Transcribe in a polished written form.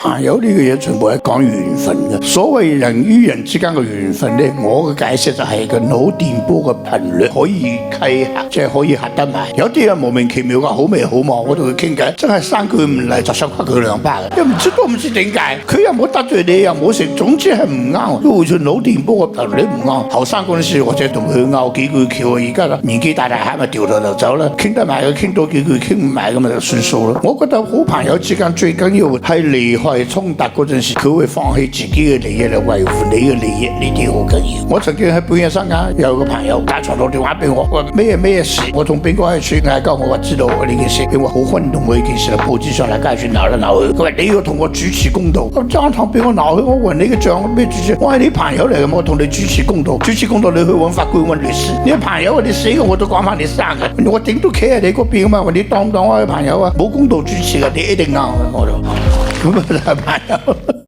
朋友呢個嘢全部係講緣分嘅，所謂人與人之間嘅緣分咧，我嘅解釋就係個腦電波嘅頻率可以契合，即係可以合得埋。有啲人莫名其妙嘅好眉好望，我同佢傾偈，真係生佢唔嚟就想屈佢兩巴嘅，又唔知點解，佢又冇得罪你，又冇食，總之係唔啱，都會算腦電波嘅頻率唔啱。後生嗰陣時，或者同佢拗幾句橋，而家年紀大下咪掉頭就走啦，傾得埋佢傾多幾句，傾唔埋咁咪就算數咯。我覺得好朋友之間最緊要係離開衝突嗰陣時，佢會放棄自己嘅利益嚟維護你嘅利益，呢啲好緊要。我曾經喺半夜三更有個朋友打長途電話俾我，話咩事，我同邊個喺處嗌交，我話知道呢件事，因為好轟動嘅一件事啦，報紙上嚟街住鬧嚟鬧去。佢話你要同我主持公道，我爭堂俾我鬧佢，我還你嘅賬咩主持？我係你朋友嚟嘅，我同你主持公道，主持公道你去揾法官揾律師。你朋友啊，你死嘅我都講翻你生嘅，我頂都企喺你嗰邊啊嘛，話你當唔當我係朋友啊？冇公道主持嘅，你一定啱嘅我就。咁啊，係朋友。